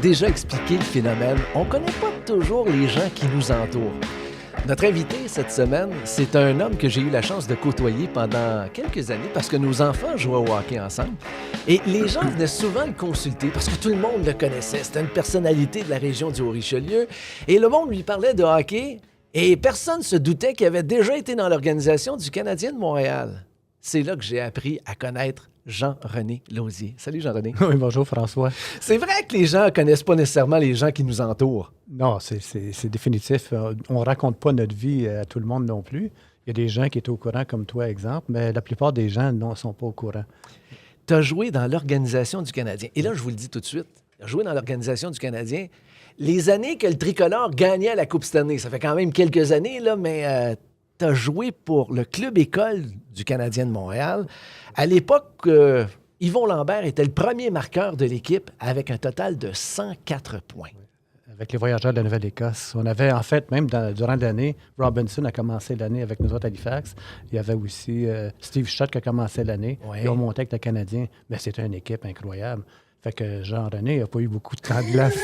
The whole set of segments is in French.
déjà expliqué le phénomène. On ne connaît pas toujours les gens qui nous entourent. Notre invité cette semaine, c'est un homme que j'ai eu la chance de côtoyer pendant quelques années parce que nos enfants jouaient au hockey ensemble. Et les gens venaient souvent le consulter parce que tout le monde le connaissait. C'était une personnalité de la région du Haut-Richelieu. Et le monde lui parlait de hockey et personne ne se doutait qu'il avait déjà été dans l'organisation du Canadien de Montréal. C'est là que j'ai appris à connaître Jean-René Lausier. Salut Jean-René. Oui, bonjour François. C'est vrai que les gens ne connaissent pas nécessairement les gens qui nous entourent. Non, c'est définitif. On ne raconte pas notre vie à tout le monde non plus. Il y a des gens qui étaient au courant, comme toi, exemple, mais la plupart des gens ne sont pas au courant. Tu as joué dans l'organisation du Canadien. Et là, je vous le dis tout de suite, tu as joué dans l'organisation du Canadien. Les années que le tricolore gagnait la Coupe Stanley, ça fait quand même quelques années, là, mais tu as joué pour le club-école du Canadien de Montréal. À l'époque, Yvon Lambert était le premier marqueur de l'équipe avec un total de 104 points. Avec les voyageurs de la Nouvelle-Écosse. On avait, en fait, même durant l'année, Robinson a commencé l'année avec nous autres à Halifax. Il y avait aussi Steve Shutt qui a commencé l'année. Oui. Ils ont monté avec le Canadien. Mais c'était une équipe incroyable. Fait que Jean-René n'a pas eu beaucoup de temps de glace.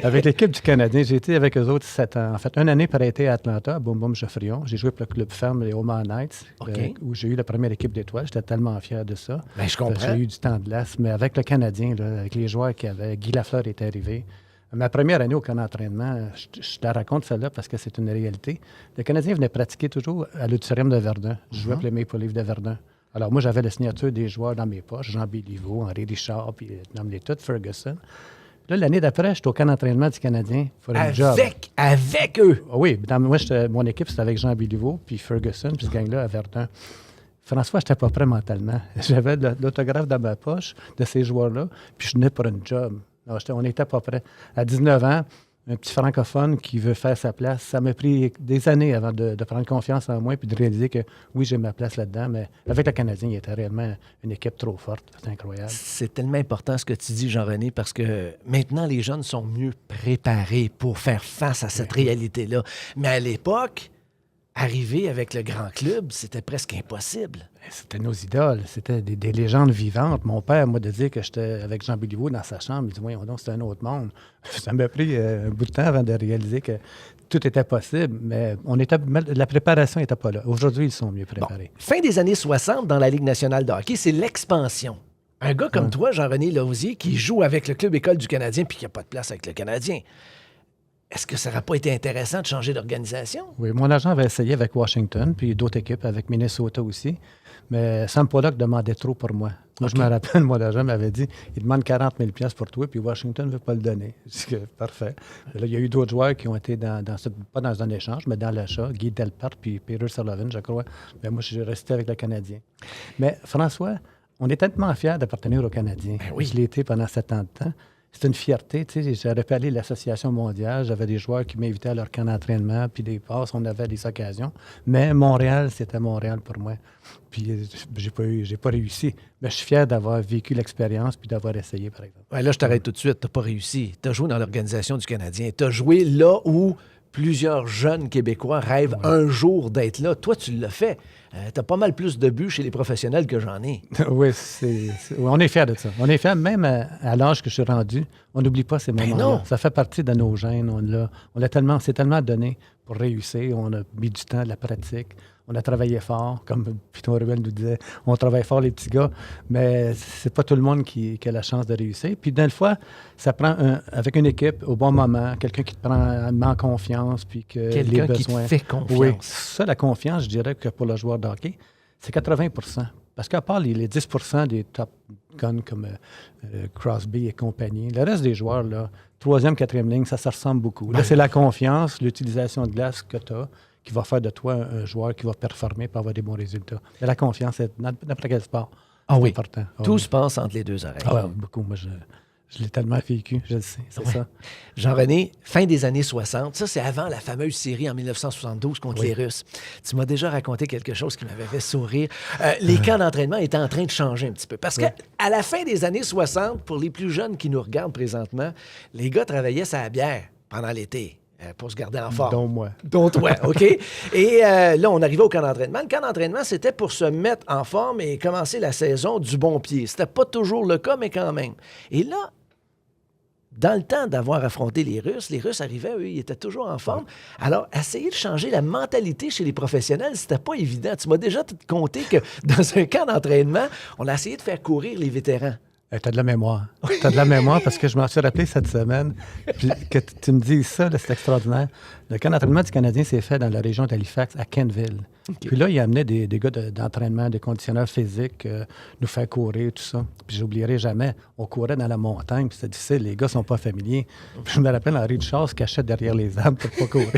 Avec l'équipe du Canadien, j'ai été avec eux autres 7 ans. En fait, une année par été à Atlanta, à Boum Boum Geoffrion. J'ai joué pour le club ferme, les Omaha Knights, où j'ai eu la première équipe d'étoiles. J'étais tellement fier de ça. Bien, je comprends. J'ai eu du temps de glace. Mais avec le Canadien, là, avec les joueurs qui avaient, Guy Lafleur était arrivé. Ma première année au camp d'entraînement, je la raconte celle-là parce que c'est une réalité. Le Canadien venait pratiquer toujours à l'Auditorium de Verdun. Je jouais pour les Maple Leafs de Verdun. Alors, moi, j'avais la signature des joueurs dans mes poches, Jean Béliveau, Henri Richard, puis nomme-les toutes, Ferguson. Là, l'année d'après, j'étais au camp d'entraînement du Canadien pour un job. Avec eux? Oui, moi, mon équipe, c'était avec Jean Béliveau, puis Ferguson, puis ce gang-là à Verdun. François, je n'étais pas prêt mentalement. J'avais l'autographe dans ma poche de ces joueurs-là, puis je venais pour un job. Non, on n'était pas prêt. À 19 ans, un petit francophone qui veut faire sa place, ça m'a pris des années avant de prendre confiance en moi puis de réaliser que oui, j'ai ma place là-dedans, mais avec le Canadien, il était réellement une équipe trop forte. C'est incroyable. C'est tellement important ce que tu dis, Jean-René, parce que maintenant, les jeunes sont mieux préparés pour faire face à cette réalité-là. Mais à l'époque, arriver avec le grand club, c'était presque impossible. C'était nos idoles, c'était des légendes vivantes. Mon père m'a dit que j'étais avec Jean Béliveau dans sa chambre. Il dit, voyons donc, c'est un autre monde. Ça m'a pris un bout de temps avant de réaliser que tout était possible, mais la préparation n'était pas là. Aujourd'hui, ils sont mieux préparés. Bon, fin des années 60, dans la Ligue nationale de hockey, c'est l'expansion. Un gars comme toi, Jean-René Lausier, qui joue avec le club-école du Canadien puis qui n'a pas de place avec le Canadien, est-ce que ça n'aurait pas été intéressant de changer d'organisation? Oui, mon agent avait essayé avec Washington, puis d'autres équipes, avec Minnesota aussi. Mais Sam Pollock demandait trop pour moi. Moi, je me rappelle, mon agent m'avait dit, il demande 40 000 $ pour toi, puis Washington ne veut pas le donner. Je dis, parfait. Là, il y a eu d'autres joueurs qui ont été pas dans un échange, mais dans l'achat. Guy Delpart, puis Peter Sullivan, je crois. Mais moi, je suis resté avec le Canadien. Mais François, on est tellement fiers d'appartenir au Canadien. Ben oui. Je l'ai été pendant 7 ans de temps. C'est une fierté, tu sais, j'aurais pu aller à l'Association mondiale, j'avais des joueurs qui m'invitaient à leur camp d'entraînement, puis des passes, on avait des occasions. Mais Montréal, c'était Montréal pour moi. Puis j'ai pas réussi. Mais je suis fier d'avoir vécu l'expérience puis d'avoir essayé, par exemple. Ouais, là, je t'arrête tout de suite, t'as pas réussi. T'as joué dans l'organisation du Canadien. T'as joué là où plusieurs jeunes Québécois rêvent un jour d'être là. Toi, tu l'as fait. T'as pas mal plus de buts chez les professionnels que j'en ai. Oui, on est fiers de ça. On est fiers, même à l'âge que je suis rendu, on n'oublie pas ces moments-là. Non. Ça fait partie de nos gènes. On s'est tellement donné pour réussir. On a mis du temps, de la pratique. On a travaillé fort, comme Piton Ruel nous disait. On travaille fort, les petits gars, mais c'est pas tout le monde qui a la chance de réussir. Puis, d'une fois, ça prend, avec une équipe, au bon moment, quelqu'un qui te met en confiance, puis que quelqu'un les besoins... qui te fait confiance. Oui, ça, la confiance, je dirais que pour le joueur de hockey, c'est 80 %. Parce qu'à part les 10 % des top guns comme Crosby et compagnie, le reste des joueurs, là, 3e, 4e ligne, ça ressemble beaucoup. Là, c'est la confiance, l'utilisation de glace que tu as, qui va faire de toi un joueur qui va performer pour avoir des bons résultats. Mais la confiance, c'est n'importe quel sport. C'est important. Tout se passe entre les deux oreilles. Ah, beaucoup. Moi, je l'ai tellement vécu, je le sais. C'est ça. Jean-René, fin des années 60, ça, c'est avant la fameuse série en 1972 contre les Russes. Tu m'as déjà raconté quelque chose qui m'avait fait sourire. Les camps d'entraînement étaient en train de changer un petit peu. Parce qu'à la fin des années 60, pour les plus jeunes qui nous regardent présentement, les gars travaillaient sa bière pendant l'été. Pour se garder en forme. Dont moi. Dont toi, OK? Et là, on arrivait au camp d'entraînement. Le camp d'entraînement, c'était pour se mettre en forme et commencer la saison du bon pied. C'était pas toujours le cas, mais quand même. Et là, dans le temps d'avoir affronté les Russes arrivaient, eux, ils étaient toujours en forme. Alors, essayer de changer la mentalité chez les professionnels, c'était pas évident. Tu m'as déjà conté que dans un camp d'entraînement, on a essayé de faire courir les vétérans. Tu as de la mémoire. Tu as de la mémoire parce que je m'en suis rappelé cette semaine. Puis que tu me dises ça, là, c'est extraordinaire. Le camp d'entraînement du Canadien s'est fait dans la région d'Halifax, à Kenville. Okay. Puis là, il amenait des gars d'entraînement, des conditionneurs physiques, nous faire courir, tout ça. Puis j'oublierai jamais, on courait dans la montagne, puis c'était difficile, les gars sont pas familiers. Puis je me rappelle, Henri Duchar se cachait derrière les arbres pour pas courir.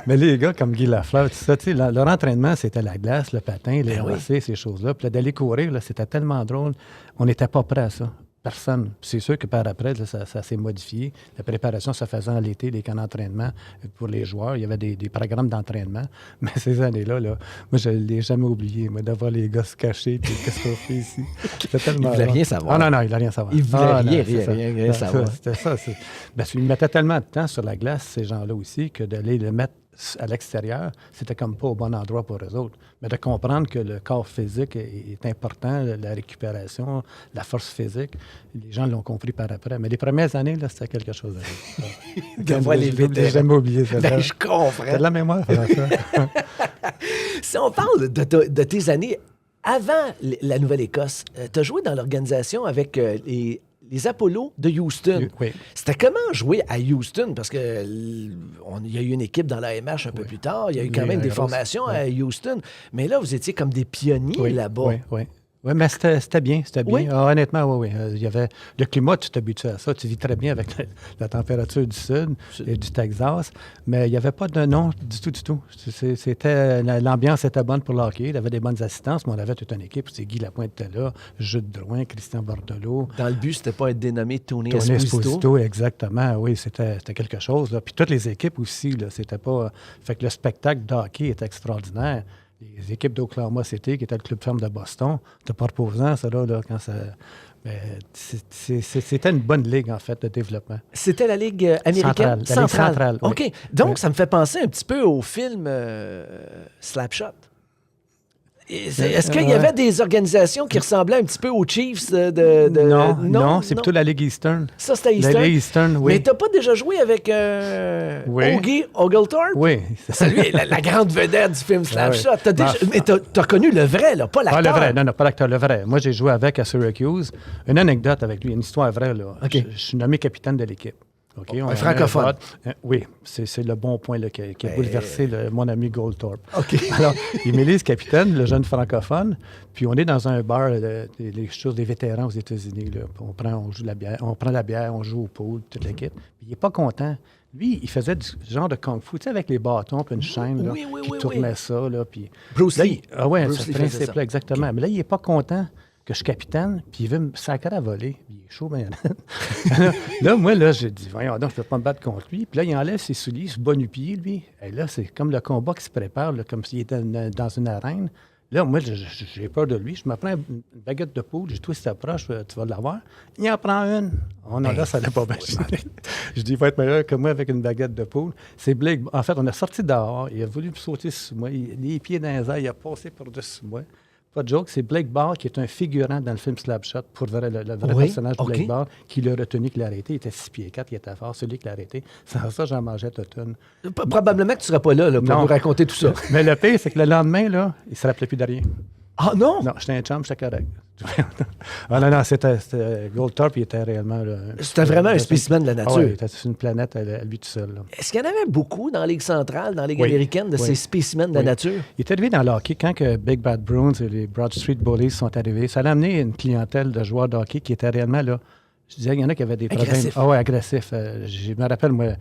Mais les gars comme Guy Lafleur, tout ça, tu sais, leur entraînement, c'était la glace, le patin, les lancers, ces choses-là. Puis là, d'aller courir, là, c'était tellement drôle. On n'était pas prêt à ça. Personne. Puis c'est sûr que par après, là, ça s'est modifié. La préparation se faisait en l'été, des camps d'entraînement pour les joueurs. Il y avait des programmes d'entraînement. Mais ces années-là, là, moi, je ne l'ai jamais oublié, moi, d'avoir les gars se cacher. Puis qu'est-ce qu'on fait ici? C'était tellement. Il ne voulait rien savoir. Non, il ne voulait rien savoir. Il voulait rien savoir. C'était ça. Ils mettaient tellement de temps sur la glace, ces gens-là aussi, que d'aller le mettre à l'extérieur, c'était comme pas au bon endroit pour eux autres. Mais de comprendre que le corps physique est important, la récupération, la force physique, les gens l'ont compris par après. Mais les premières années, là, c'était quelque chose de voir les vétérans. Je n'ai jamais oublié ça. Ben, je comprends. T'as de la mémoire, ça. Si on parle de tes années avant la Nouvelle-Écosse, tu as joué dans l'organisation avec les Apollos de Houston. Oui. C'était comment jouer à Houston? Parce qu'il y a eu une équipe dans l'AMH un peu plus tard. Il y a eu quand même des formations à Houston. Mais là, vous étiez comme des pionniers là-bas. Oui, mais c'était bien. Oui? Honnêtement, oui. Il y avait le climat, tu t'habitues à ça. Tu vis très bien avec la température du sud et du Texas. Mais il n'y avait pas de nom du tout. L'ambiance était bonne pour le hockey. Il y avait des bonnes assistances, mais on avait toute une équipe. Guy Lapointe était là, Jules Drouin, Christian Bordelot. Dans le but, c'était pas être dénommé Tony Esposito. Exactement, oui. C'était quelque chose. Là. Puis toutes les équipes aussi, là, c'était pas... Fait que le spectacle de hockey était extraordinaire. Les équipes d'Oklahoma City, qui était le club ferme de Boston, c'était pas reposant, ça, là, quand ça... C'était une bonne ligue, en fait, de développement. C'était la Ligue américaine? Centrale. La Ligue centrale, oui. OK. Donc, ça me fait penser un petit peu au film Slapshot. Est-ce qu'il y avait des organisations qui ressemblaient un petit peu aux Chiefs Non, c'est plutôt la Ligue Eastern. Ça, c'était Eastern? La Ligue Eastern, oui. Mais t'as pas déjà joué avec Ogie Oglethorpe? Oui. C'est lui, la grande vedette du film Slapshot. Mais t'as connu le vrai, là, pas l'acteur. Le vrai, non, pas l'acteur, le vrai. Moi, j'ai joué avec à Syracuse. Une anecdote avec lui, une histoire vraie, là. Okay. Je suis nommé capitaine de l'équipe. Okay, un francophone. Oui, c'est le bon point là, qui a bouleversé mon ami Goldthorpe. Okay. Alors, il m'élise capitaine, le jeune francophone, puis on est dans un bar, les choses des vétérans aux États-Unis. Là. On joue de la bière, on prend la bière, on joue au pool, toute l'équipe. Puis il n'est pas content. Lui, il faisait du genre de kung-fu, tu sais, avec les bâtons puis une chaîne, là, qui tournait ça. Là, puis, Bruce Lee. Oui, ce principe-là, exactement. Okay. Mais là, il n'est pas content que je suis capitaine, puis il veut me sacrer à voler. Il est chaud, ben. Moi, j'ai dit, voyons donc, je ne peux pas me battre contre lui. Puis là, il enlève ses souliers, il se bat nu-pied, lui. Et là, c'est comme le combat qui se prépare, là, comme s'il était dans une arène. Là, moi, j'ai peur de lui. Je me prends une baguette de poule, j'ai tout si t'approches, tu vas l'avoir. Il en prend une. Oh non, là, ça n'allait pas bien. Je dis, il va être meilleur que moi avec une baguette de poule. C'est Blake. En fait, on est sorti dehors. Il a voulu me sauter sur moi. Les pieds dans les airs, il a passé par-dessus moi. Pas de joke, c'est Blake Ball qui est un figurant dans le film Slapshot, pour le vrai personnage de Blake Ball, qui l'a retenu, qui l'a arrêté. Il était 6 pieds 4, il était fort, celui qui l'a arrêté. Sans ça, j'en mangeais toute une. Probablement que tu ne seras pas là pour nous raconter tout ça. Mais le pire, c'est que le lendemain, là, il ne se rappelait plus de rien. Ah non? Non, j'étais un chum, j'étais correct. Non, c'était Goldthorpe, il était réellement... C'était vraiment un spécimen de la nature. Oui, il était sur une planète à lui tout seul. Là. Est-ce qu'il y en avait beaucoup dans la Ligue centrale, dans la Ligue américaine, de ces spécimens de la nature? Il est arrivé dans le hockey quand que Big Bad Bruins et les Broad Street Bullies sont arrivés. Ça a amené une clientèle de joueurs de hockey qui était réellement là. Je disais, il y en a qui avaient des problèmes... Ah oui, agressifs. Je me rappelle, moi...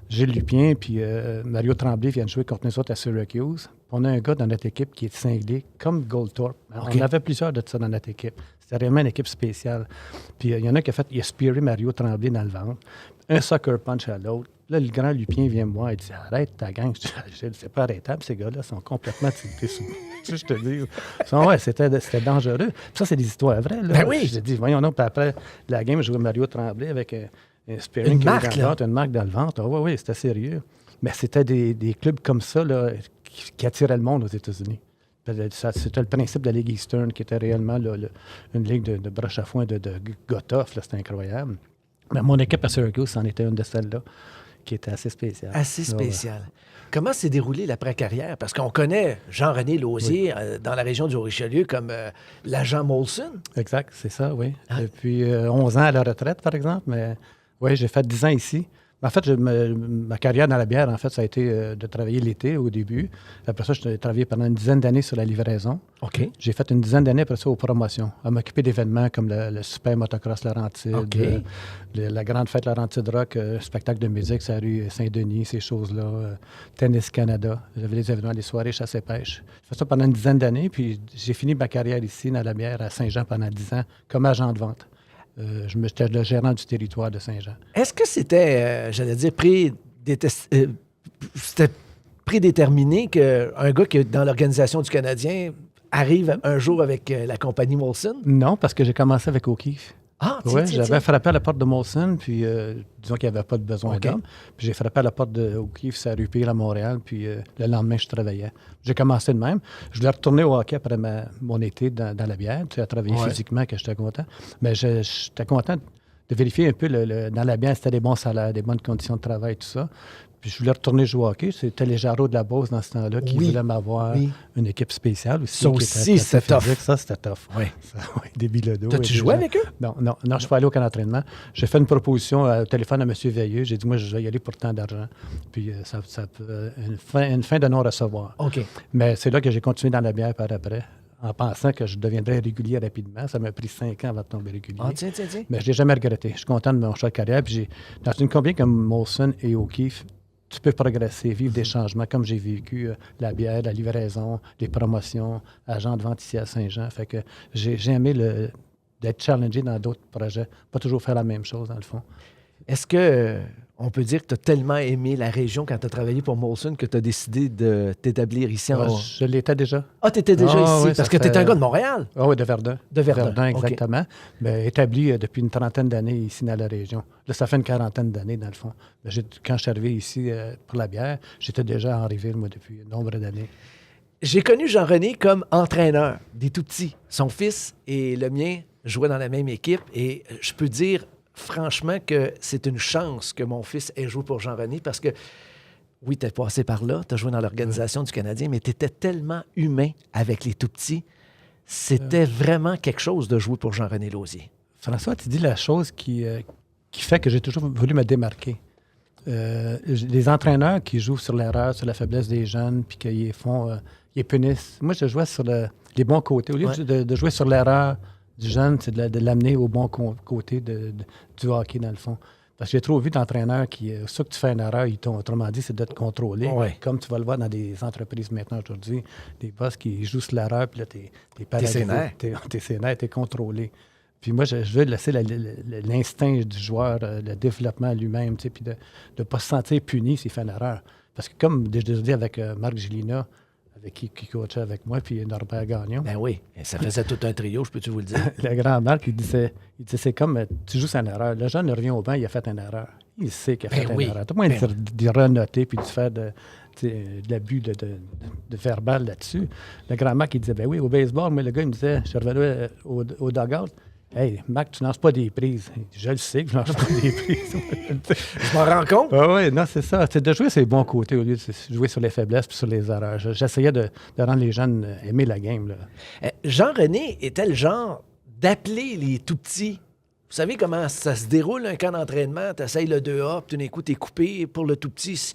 Gilles Lupien puis Mario Tremblay viennent jouer contre nous autres à Syracuse. On a un gars dans notre équipe qui est cinglé, comme Goldthorpe. Okay. On avait plusieurs de ça dans notre équipe. C'était réellement une équipe spéciale. Puis il y en a qui a spearé Mario Tremblay dans le ventre. Un sucker punch à l'autre. Là, le grand Lupien vient me voir et dit « Arrête ta gang. » Je dis « C'est pas arrêtable, ces gars-là sont complètement tiltés sous. » Je te dis. C'était dangereux. Puis ça, c'est des histoires vraies. Là. Ben oui! J'ai dit « Voyons donc. » Puis après la game, je jouais Mario Tremblay avec... une marque dans le ventre. Oh, oui, c'était sérieux. Mais c'était des clubs comme ça là, qui attiraient le monde aux États-Unis. C'était le principe de la Ligue Eastern qui était réellement là, une ligue de broche à foin de gars tough. C'était incroyable. Mais mon équipe à Syracuse, c'en était une de celles-là, qui était assez spéciale. Assez spéciale. Comment s'est déroulée l'après-carrière? Parce qu'on connaît Jean-René Lausier dans la région du Richelieu comme l'agent Molson. Exact, c'est ça, oui. Depuis 11 ans à la retraite, par exemple, mais oui, j'ai fait 10 ans ici. En fait, ma carrière dans la bière, en fait, ça a été de travailler l'été au début. Après ça, j'ai travaillé pendant une dizaine d'années sur la livraison. OK. J'ai fait une dizaine d'années après ça aux promotions, à m'occuper d'événements comme le Super Motocross Laurentide, OK. La Grande Fête Laurentide Rock, spectacle de musique sur la rue Saint-Denis, ces choses-là, Tennis Canada. J'avais des événements, des soirées chasse et pêche. J'ai fait ça pendant une dizaine d'années, puis j'ai fini ma carrière ici, dans la bière, à Saint-Jean pendant 10 ans, comme agent de vente. J'étais le gérant du territoire de Saint-Jean. Est-ce que c'était, j'allais dire, c'était prédéterminé qu'un gars qui est dans l'organisation du Canadien arrive un jour avec la compagnie Molson? Non, parce que j'ai commencé avec O'Keeffe. Ah, Oui, j'avais frappé à la porte de Molson, puis disons qu'il n'y avait pas de besoin d'homme. Puis j'ai frappé à la porte de O'Keeffe, c'est à rue Pire à Montréal, puis le lendemain, je travaillais. J'ai commencé de même. Je voulais retourner au hockey après mon été dans la bière, tu sais, à travailler physiquement, que j'étais content. Mais j'étais content de vérifier un peu dans la bière, c'était des bons salaires, des bonnes conditions de travail, tout ça. Puis je voulais retourner jouer au hockey. C'était les Jarreaux de la Beauce dans ce temps-là qui voulaient m'avoir une équipe spéciale aussi. Ça aussi, c'était tough. Ça, c'était tough. Oui. Des bilodos. T'as-tu joué avec eux? Non, je suis pas allé au camp d'entraînement. J'ai fait une proposition au téléphone à M. Veilleux. J'ai dit, moi, je vais y aller pour tant d'argent. Puis ça peut une fin de non-recevoir. OK. Mais c'est là que j'ai continué dans la bière par après, en pensant que je deviendrais régulier rapidement. Ça m'a pris 5 ans avant de tomber régulier. Ah, tiens. Mais je l'ai jamais regretté. Je suis content de mon choix de carrière. Puis dans une compagnie comme Molson et O'Keeffe, tu peux progresser, vivre des changements comme j'ai vécu la bière, la livraison, les promotions, agent de vente ici à Saint-Jean. Fait que j'ai aimé d'être challengé dans d'autres projets, pas toujours faire la même chose dans le fond. Est-ce que on peut dire que tu as tellement aimé la région quand tu as travaillé pour Molson que tu as décidé de t'établir ici en... Je l'étais déjà. Ah, tu étais déjà ici, oui, parce que tu es un gars de Montréal. Ah oui, de Verdun. De Verdun, exactement. Mais établi depuis une trentaine d'années ici dans la région. Là, ça fait une quarantaine d'années, dans le fond. Mais quand je suis arrivé ici pour la bière, j'étais déjà en Rivière, moi, depuis un nombre d'années. J'ai connu Jean-René comme entraîneur des tout-petits. Son fils et le mien jouaient dans la même équipe et je peux dire franchement que c'est une chance que mon fils ait joué pour Jean-René parce que, oui, tu es passé par là, tu as joué dans l'organisation du Canadien, mais tu étais tellement humain avec les tout-petits. C'était vraiment quelque chose de jouer pour Jean-René Lausier. François, tu dis la chose qui fait que j'ai toujours voulu me démarquer. Les entraîneurs qui jouent sur l'erreur, sur la faiblesse des jeunes, puis qu'ils ils punissent. Moi, je jouais sur les bons côtés. Au lieu de jouer sur l'erreur du jeune, c'est de l'amener au bon côté du hockey, dans le fond. Parce que j'ai trop vu d'entraîneurs qui, ça que tu fais une erreur, autrement dit, c'est de te contrôler. Ouais. Comme tu vas le voir dans des entreprises maintenant aujourd'hui, des boss qui jouent sur l'erreur, puis là, t'es paralysé. T'es sénère, t'es contrôlé. Puis moi, je veux laisser l'instinct du joueur, le développement lui-même, puis de ne pas se sentir puni s'il fait une erreur. Parce que comme je l'ai dit avec Marc Gélina, avec qui coachait avec moi, puis Norbert Gagnon. Ben oui, ça faisait tout un trio, je peux-tu vous le dire. Le grand Marc, il disait, c'est comme, tu joues sur une erreur. Le jeune revient au banc, il a fait une erreur. Il sait qu'il a fait une erreur. Tout le monde d'y renoter, puis de faire de l'abus de verbal là-dessus. Le grand Marc, il disait, ben oui, au baseball, mais le gars, il me disait, je revenais au dugout. Hey, Mac, tu lances pas des prises. Je le sais que je lance pas des prises. Je m'en rends compte. Ah oui, non, c'est ça. C'est de jouer sur les bons côtés au lieu de jouer sur les faiblesses puis sur les erreurs. J'essayais de rendre les jeunes aimer la game. Là. Jean-René était le genre d'appeler les tout-petits. Vous savez comment ça se déroule, un camp d'entraînement? Tu essayes le 2A, puis tout d'un coup, tu es coupé pour le tout-petit.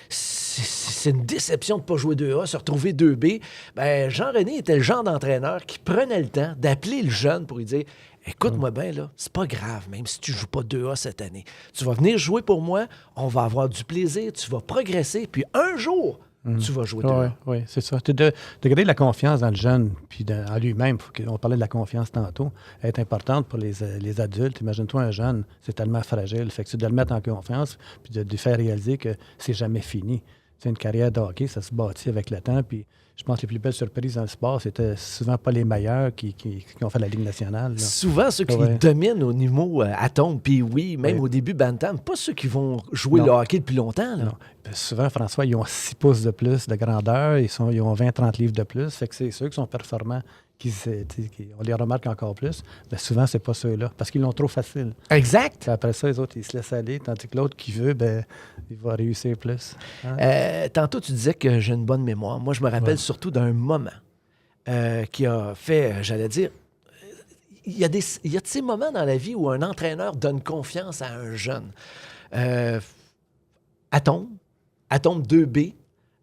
C'est une déception de ne pas jouer 2A, se retrouver 2B. Ben, Jean-René était le genre d'entraîneur qui prenait le temps d'appeler le jeune pour lui dire « Écoute-moi bien, là, c'est pas grave, même si tu joues pas 2A cette année. Tu vas venir jouer pour moi, on va avoir du plaisir, tu vas progresser, puis un jour, tu vas jouer 2A. » Oui, c'est ça. De garder la confiance dans le jeune, puis en lui-même. On parlait de la confiance tantôt. Elle est importante pour les adultes. Imagine-toi un jeune, c'est tellement fragile. Fait que c'est de le mettre en confiance, puis de lui faire réaliser que c'est jamais fini. C'est une carrière de hockey, ça se bâtit avec le temps, puis je pense que les plus belles surprises dans le sport, c'était souvent pas les meilleurs qui ont fait la Ligue nationale. Là. Souvent, ceux qui dominent au niveau atome, puis oui, même au début bantam, pas ceux qui vont jouer le hockey depuis longtemps. Là. Non. Souvent, François, ils ont 6 pouces de plus de grandeur, ils ont 20-30 livres de plus. Fait que c'est ceux qui sont performants on les remarque encore plus, mais souvent, c'est pas ceux-là, parce qu'ils l'ont trop facile. Exact. Puis après ça, les autres, ils se laissent aller, tandis que l'autre qui veut, il va réussir plus. Hein? Tantôt, tu disais que j'ai une bonne mémoire. Moi, je me rappelle surtout d'un moment qui a fait, j'allais dire, il y a de ces moments dans la vie où un entraîneur donne confiance à un jeune. Atome 2B,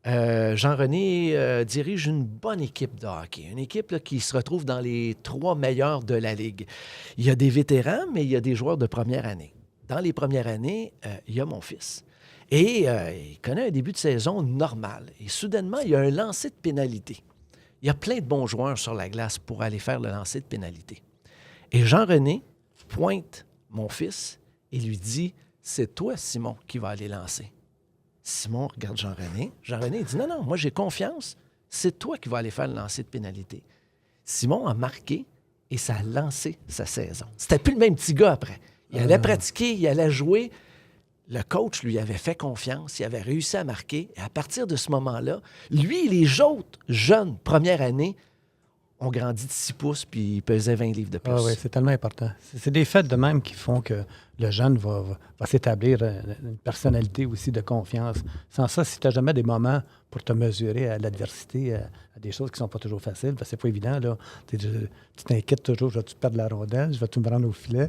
Jean-René dirige une bonne équipe de hockey, une équipe là, qui se retrouve dans les 3 meilleurs de la Ligue. Il y a des vétérans, mais il y a des joueurs de première année. Dans les premières années, il y a mon fils. Et il connaît un début de saison normal. Et soudainement, il y a un lancer de pénalité. Il y a plein de bons joueurs sur la glace pour aller faire le lancer de pénalité. Et Jean-René pointe mon fils et lui dit « C'est toi, Simon, qui va aller lancer. » Simon regarde Jean-René. Jean-René dit « Non, moi j'ai confiance. C'est toi qui vas aller faire le lancer de pénalité. » Simon a marqué et ça a lancé sa saison. C'était plus le même petit gars après. Il allait pratiquer, il allait jouer. Le coach lui avait fait confiance, il avait réussi à marquer. Et à partir de ce moment-là, lui et les autres jeunes première année ont grandi de 6 pouces puis ils pesaient 20 livres de plus. Ah oui, c'est tellement important. C'est des faits de même qui font que le jeune va s'établir une personnalité aussi de confiance. Sans ça, si tu n'as jamais des moments pour te mesurer à l'adversité, à des choses qui ne sont pas toujours faciles, parce que c'est pas évident, là. Tu t'inquiètes toujours, je vais-tu perdre la rondelle, je vais-tu me rendre au filet.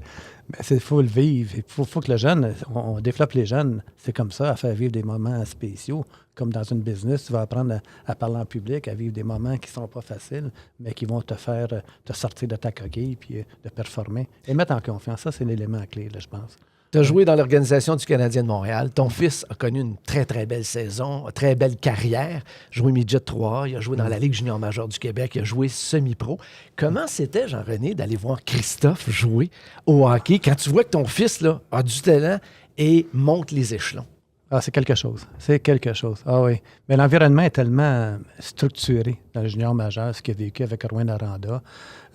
Mais il faut le vivre. Il faut que le jeune, on développe les jeunes, c'est comme ça, à faire vivre des moments spéciaux. Comme dans une business, tu vas apprendre à parler en public, à vivre des moments qui ne sont pas faciles, mais qui vont te faire te sortir de ta coquille puis de performer. Et mettre en confiance, ça, c'est l'élément clé, là, je pense. Tu as joué dans l'organisation du Canadien de Montréal. Ton fils a connu une très, très belle saison, une très belle carrière. Joué midget 3A, il a joué dans la Ligue junior majeure du Québec, il a joué semi-pro. Comment c'était, Jean-René, d'aller voir Christophe jouer au hockey quand tu vois que ton fils là, a du talent et monte les échelons? Ah, c'est quelque chose. C'est quelque chose. Ah oui. Mais l'environnement est tellement structuré dans le junior majeur, ce qu'il a vécu avec Erwin Aranda,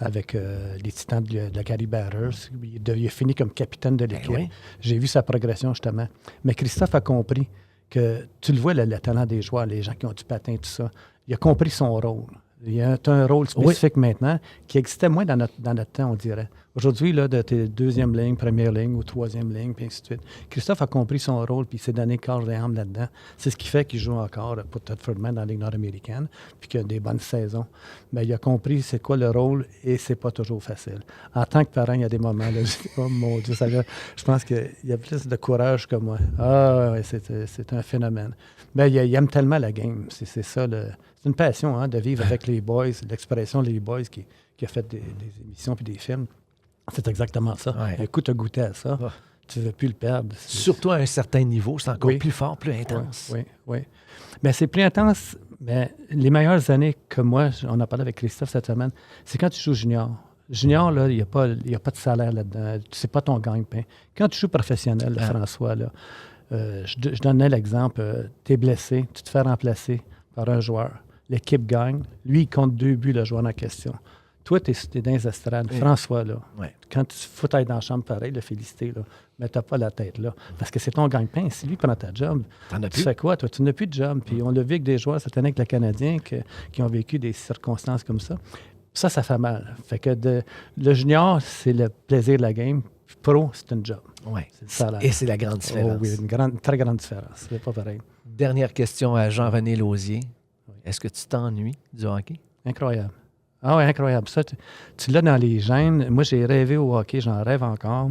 avec les Titans de la Carrie-Bearers. Il a fini comme capitaine de l'équipe. Oui. J'ai vu sa progression, justement. Mais Christophe a compris que, tu le vois, le talent des joueurs, les gens qui ont du patin, tout ça, il a compris son rôle. Il y a un rôle spécifique maintenant qui existait moins dans notre temps, on dirait. Aujourd'hui, là, de tes deuxième ligne, première ligne ou troisième ligne, puis ainsi de suite, Christophe a compris son rôle puis il s'est donné corps et âme là-dedans. C'est ce qui fait qu'il joue encore pour Thetford dans la Ligue nord-américaine puis qu'il a des bonnes saisons. Mais il a compris c'est quoi le rôle et c'est pas toujours facile. En tant que parent, il y a des moments, là, oh mon Dieu, je pense qu'il y a plus de courage que moi. Ah, ouais, c'est un phénomène. Mais il aime tellement la game. C'est ça, c'est une passion hein, de vivre avec les boys, l'expression les boys qui a fait des émissions puis des films. C'est exactement ça. Ouais. Un coup, tu as goûté à ça. Ouais. Tu ne veux plus le perdre. Surtout à un certain niveau, c'est encore plus fort, plus intense. Oui. Mais c'est plus intense. Mais les meilleures années que moi, on a parlé avec Christophe cette semaine, c'est quand tu joues junior. Junior, là, il n'y a pas de salaire là-dedans. C'est pas ton gagne-pain. Quand tu joues professionnel, François, là, je donnais l'exemple, tu es blessé, tu te fais remplacer par un joueur. L'équipe gagne. Lui, il compte 2 buts, le joueur en question. Toi, tu es dans les estrades. Oui. François, là, quand tu faut être dans la chambre pareil, le féliciter, là, mais tu n'as pas la tête là. Parce que c'est ton gagne-pain. Si lui prend ta job, tu fais quoi, toi? Tu n'as plus de job. Puis on l'a vu avec des joueurs cette année avec le Canadien qui ont vécu des circonstances comme ça. Ça fait mal. Fait que le junior, c'est le plaisir de la game. Puis pro, c'est une job. Oui. Et c'est la grande différence. Oh, oui, une très grande différence. C'est pas pareil. Dernière question à Jean-René Lausier. Oui. Est-ce que tu t'ennuies du hockey? Incroyable. Ah oui, incroyable. Ça, tu l'as dans les gènes. Moi, j'ai rêvé au hockey, j'en rêve encore.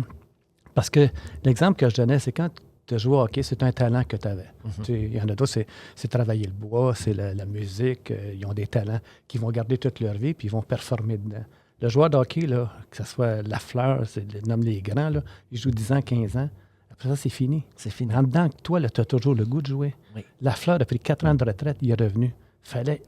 Parce que l'exemple que je donnais, c'est quand tu joues au hockey, c'est un talent que tu avais. Il y en a d'autres, c'est travailler le bois, c'est la musique. Ils ont des talents qui vont garder toute leur vie puis ils vont performer dedans. Le joueur de hockey, là, que ce soit Lafleur, nomme les grands, là, il joue 10 ans, 15 ans. Après ça, c'est fini. C'est fini. En dedans, toi, tu as toujours le goût de jouer. Oui. Lafleur a pris 4 ans de retraite, il est revenu.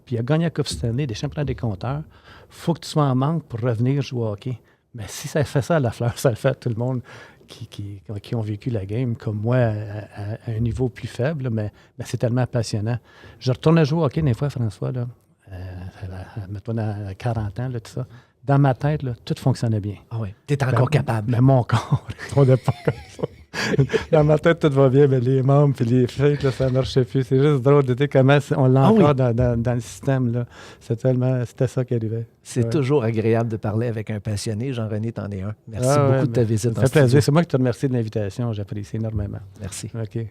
Puis il a gagné la Coupe Stanley, des championnats des compteurs. Il faut que tu sois en manque pour revenir jouer au hockey. Mais si ça fait ça à Lafleur, ça le fait à tout le monde qui ont vécu la game, comme moi, à un niveau plus faible. Mais c'est tellement passionnant. Je retourne jouer au hockey des fois, François, là, mettons à 40 ans, là, tout ça. Dans ma tête, là, tout fonctionnait bien. Ah oui, tu es encore capable. Mais mon corps, il ne pas comme ça. Dans ma tête, tout va bien, mais les membres puis les fêtes, là, ça ne marchait plus. C'est juste drôle de dire comment on l'a encore dans le système. Là. C'était ça qui arrivait. C'est toujours agréable de parler avec un passionné. Jean-René, t'en es un. Merci beaucoup de ta visite. Ça fait plaisir. C'est moi qui te remercie de l'invitation. J'apprécie énormément. Merci. OK.